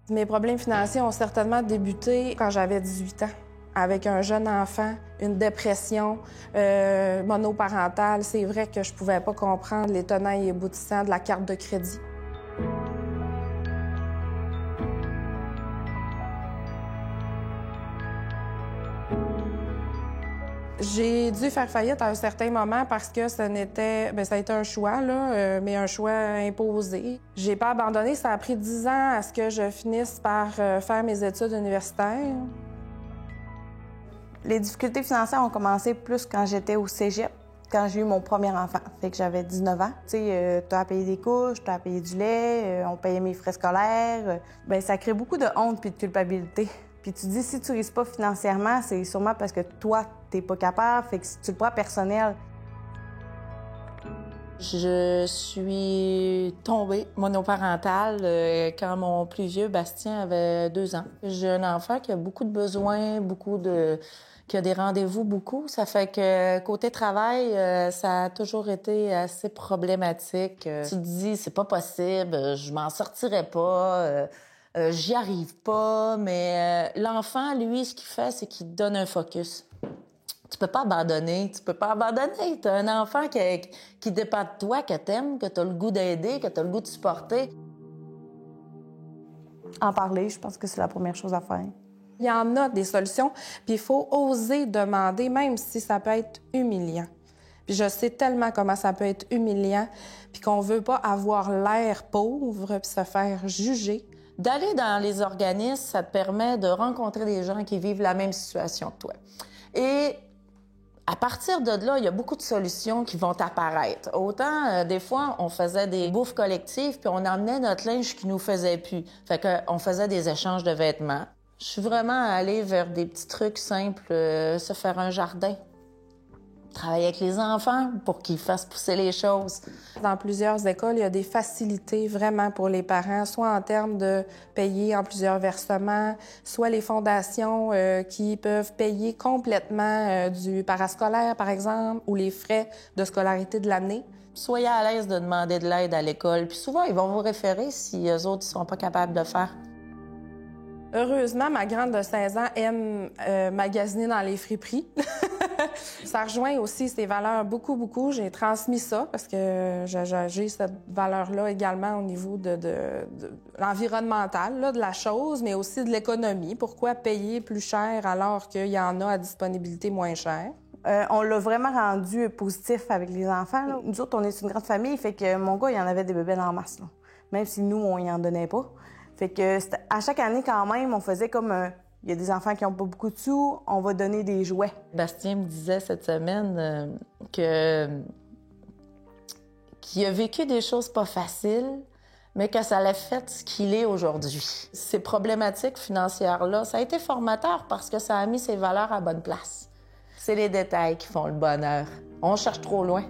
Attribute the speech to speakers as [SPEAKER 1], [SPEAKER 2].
[SPEAKER 1] Mes problèmes financiers ont certainement débuté quand j'avais 18 ans, avec un jeune enfant, une dépression monoparentale. C'est vrai que je pouvais pas comprendre les tenants et aboutissants de la carte de crédit. J'ai dû faire faillite à un certain moment parce que ça a été un choix, mais un choix imposé. J'ai pas abandonné. Ça a pris 10 ans à ce que je finisse par faire mes études universitaires.
[SPEAKER 2] Les difficultés financières ont commencé plus quand j'étais au cégep, quand j'ai eu mon premier enfant. Fait que j'avais 19 ans. Tu sais, t'as à payer des couches, t'as à payer du lait, on payait mes frais scolaires. Bien, ça crée beaucoup de honte puis de culpabilité. Puis tu te dis, si tu réussis pas financièrement, c'est sûrement parce que toi, t'es pas capable, fait que tu le prends personnel.
[SPEAKER 3] Je suis tombée monoparentale quand mon plus vieux, Bastien, avait 2 ans. J'ai un enfant qui a beaucoup de besoins, qui a des rendez-vous beaucoup. Ça fait que côté travail, ça a toujours été assez problématique. Tu te dis, c'est pas possible, je m'en sortirai pas. J'y arrive pas, mais l'enfant, lui, ce qu'il fait, c'est qu'il te donne un focus. Tu peux pas abandonner. T'as un enfant qui dépend de toi, que t'aimes, que t'as le goût d'aider, que t'as le goût de supporter.
[SPEAKER 2] En parler, je pense que c'est la première chose à faire.
[SPEAKER 1] Il y en a des solutions, puis il faut oser demander, même si ça peut être humiliant. Puis je sais tellement comment ça peut être humiliant, puis qu'on veut pas avoir l'air pauvre puis se faire juger.
[SPEAKER 3] D'aller dans les organismes, ça te permet de rencontrer des gens qui vivent la même situation que toi. Et à partir de là, il y a beaucoup de solutions qui vont apparaître. Autant, des fois, on faisait des bouffes collectives, puis on emmenait notre linge qui nous faisait plus. Fait qu'on faisait des échanges de vêtements. Je suis vraiment allée vers des petits trucs simples, se faire un jardin. Travailler avec les enfants pour qu'ils fassent pousser les choses.
[SPEAKER 1] Dans plusieurs écoles, il y a des facilités vraiment pour les parents, soit en termes de payer en plusieurs versements, soit les fondations qui peuvent payer complètement du parascolaire, par exemple, ou les frais de scolarité de l'année.
[SPEAKER 3] Soyez à l'aise de demander de l'aide à l'école. Puis souvent, ils vont vous référer si eux autres ne sont pas capables de le faire.
[SPEAKER 1] Heureusement, ma grande de 16 ans aime magasiner dans les friperies. Ça rejoint aussi ses valeurs beaucoup. J'ai transmis ça parce que j'ai cette valeur-là également au niveau de l'environnemental, là, de la chose, mais aussi de l'économie. Pourquoi payer plus cher alors qu'il y en a à disponibilité moins chère?
[SPEAKER 2] On l'a vraiment rendu positif avec les enfants, là. Nous autres, on est une grande famille, fait que mon gars, il en avait des bébés en masse, là. Même si nous, on y en donnait pas. Fait que à chaque année, quand même, on faisait comme... Il y a des enfants qui n'ont pas beaucoup de sous, on va donner des jouets.
[SPEAKER 3] Bastien me disait cette semaine qu'il a vécu des choses pas faciles, mais que ça l'a fait ce qu'il est aujourd'hui. Ces problématiques financières-là, ça a été formateur parce que ça a mis ses valeurs à bonne place. C'est les détails qui font le bonheur. On cherche trop loin.